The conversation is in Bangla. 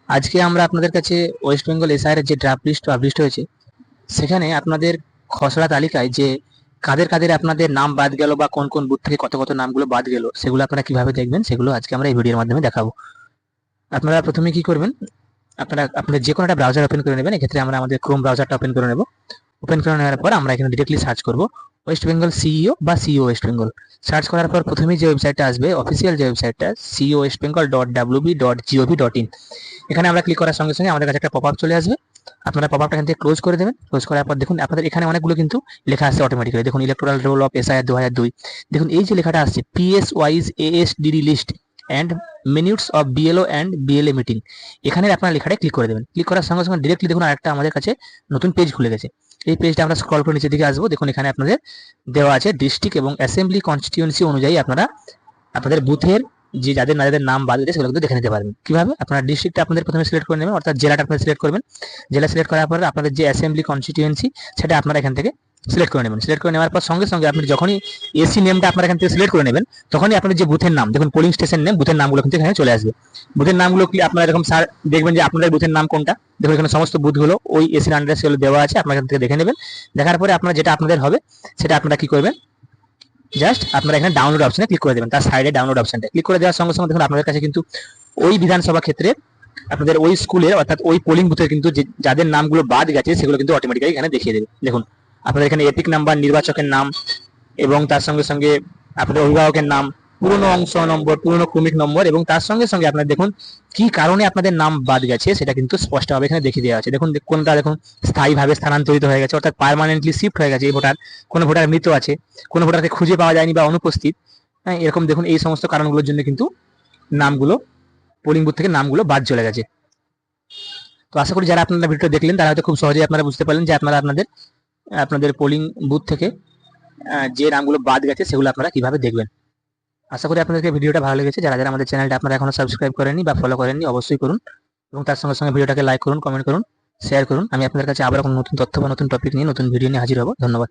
আজকে আমরা আপনাদের কাছে ওয়েস্ট বেঙ্গল এসআইআর এর যে ড্রাফট লিস্ট পাবলিশড হয়েছে, সেখানে আপনাদের খসড়া তালিকায় যে কাদের কাদের আপনাদের নাম বাদ গেল বা কোন কোন বুথ থেকে কত কত নামগুলো বাদ গেল, সেগুলো আপনারা কিভাবে দেখবেন সেগুলো আজকে আমরা এই ভিডিওর মাধ্যমে দেখাবো। আপনারা প্রথমে কি করবেন, আপনারা আপনাদের যে কোনো একটা ব্রাউজার ওপেন করে নেবেন। এক্ষেত্রে আমরা আমাদের ক্রোম ব্রাউজারটা ওপেন করে নেব। ওপেন করে নেওয়ার পর আমরা এখানে ডিরেক্টলি সার্চ করব ওয়েস্ট বেঙ্গল সিইও বা সিইও ওয়েস্ট বেঙ্গল। সার্চ করার পর প্রথমেই যে ওয়েবসাইটটা আসবে, অফিসিয়াল যে ওয়েবসাইটটা সিইও ওয়েস্ট বেঙ্গল .wb.gov.in, এখানে আমরা ক্লিক করার সঙ্গে সঙ্গে আমাদের কাছে একটা পপ আপ চলে আসবে। আপনারা পপ আপটা এখান থেকে ক্লোজ করে দেবেন। ক্লোজ করার পর দেখুন আপনাদের এখানে অনেকগুলো কিন্তু লেখা আসছে অটোমেটিক্যালি। দেখুন ইলেকটোরাল রোল অফ এসআইআর 2002, দেখুন এই যে লেখাটা আসছে PS wise ASDD list and minutes of BLO and BLA meeting, এখানে আপনারা লেখাটা ক্লিক করে দেবেন। ক্লিক করার সঙ্গে সঙ্গে ডিরেক্টলি দেখুন আরেকটা আমাদের কাছে নতুন পেজ খুলে গেছে। এই পেজটা আমরা স্ক্রল করে নিচের দিকে আসবো। দেখুন এখানে আপনাদের দেওয়া আছে ডিস্ট্রিক্ট এবং অ্যাসেম্বলি কনস্টিটিউয়েন্সি অনুযায়ী আপনারা আপনাদের বুথের যে যাদের যাদের নাম বাদ দিয়েছে সেগুলো কিন্তু দেখে নিতে পারবেন। কিভাবে, আপনারা ডিস্ট্রিক্টটা আপনাদের প্রথমে সিলেক্ট করে নেবেন, অর্থাৎ জেলাটা আপনারা সিলেক্ট করবেন। জেলা সিলেক্ট করার পর আপনাদের যে অ্যাসেম্বলি কনস্টিটিউয়েন্সি সেটা আপনারা এখান থেকে সিলেক্ট করে নেবেন। সিলেক্ট করে নেওয়ার পর সঙ্গে সঙ্গে আপনি যখনই এসি নেমটা আপনারা এখান থেকে সিলেক্ট করে নেবেন, তখনই আপনাদের যে বুথের নাম, দেখুন পোলিং স্টেশন নেম, বুথের নামগুলো কিন্তু এখানে চলে আসবে। বুথের নামগুলো কি আপনারা এরকম দেখবেন যে আপনাদের বুথের নাম কোনটা, দেখুন এখানে সমস্ত বুথগুলো ওই এসির আন্ডারে সেগুলো দেওয়া আছে, আপনারা এখান থেকে দেখে নেবেন। দেখার পরে আপনারা যেটা আপনাদের হবে সেটা আপনারা কি করবেন, জাস্ট আপনারা এখানে ডাউনলোড অপশনে ক্লিক করে দেবেন। তার সাইডে ডাউনলোড অপশনটা ক্লিক করে দেওয়ার সঙ্গে সঙ্গে দেখুন আপনাদের কাছে কিন্তু ওই বিধানসভা ক্ষেত্রে আপনাদের ওই স্কুলের অর্থাৎ ওই পোলিং বুথের কিন্তু যাদের নামগুলো বাদ গেছে সেগুলো কিন্তু অটোমেটিক্যালি এখানে দেখিয়ে দেবে। দেখুন আপনাদের এখানে এপিক নাম্বার, নির্বাচকের নাম এবং তার সঙ্গে সঙ্গে আপনাদের অভিভাবকের নাম, পুরনো অংশ নম্বর, পুরনো ক্রমিক নম্বর এবং তার সঙ্গে সঙ্গে আপনার দেখুন কি কারণে আপনাদের নাম বাদ গেছে সেটা কিন্তু স্পষ্টভাবে এখানে দেখিয়ে দেওয়া আছে। দেখুন কোনটা দেখুন স্থায়ীভাবে স্থানান্তরিত হয়ে গেছে, অর্থাৎ পার্মানেন্টলি শিফট হয়ে গেছে এই ভোটার, কোনো ভোটার মৃত আছে, কোনো ভোটারকে খুঁজে পাওয়া যায়নি বা অনুপস্থিত। হ্যাঁ, এরকম দেখুন এই সমস্ত কারণগুলোর জন্য কিন্তু নামগুলো পোলিং বুথ থেকে নামগুলো বাদ চলে গেছে। তো আশা করি যারা আপনারা ভিডিওটা দেখলেন তারা হয়তো খুব সহজেই আপনারা বুঝতে পারলেন যে আপনারা আপনাদের পোলিং বুথ থেকে যে নামগুলো বাদ গেছে সেগুলো আপনারা কিভাবে দেখবেন। আশা করি আপনাদেরকে ভিডিওটা ভালো লেগেছে। যারা যারা আমাদের চ্যানেলটা আপনারা এখনো সাবস্ক্রাইব করেননি বা ফলো করেননি অবশ্যই করুন এবং তার সঙ্গে সঙ্গে ভিডিওটাকে লাইক করুন, কমেন্ট করুন, শেয়ার করুন। আমি আপনাদের কাছে আবার কোনো নতুন তথ্য বা নতুন টপিক নিয়ে নতুন ভিডিও নিয়ে হাজির হব। ধন্যবাদ।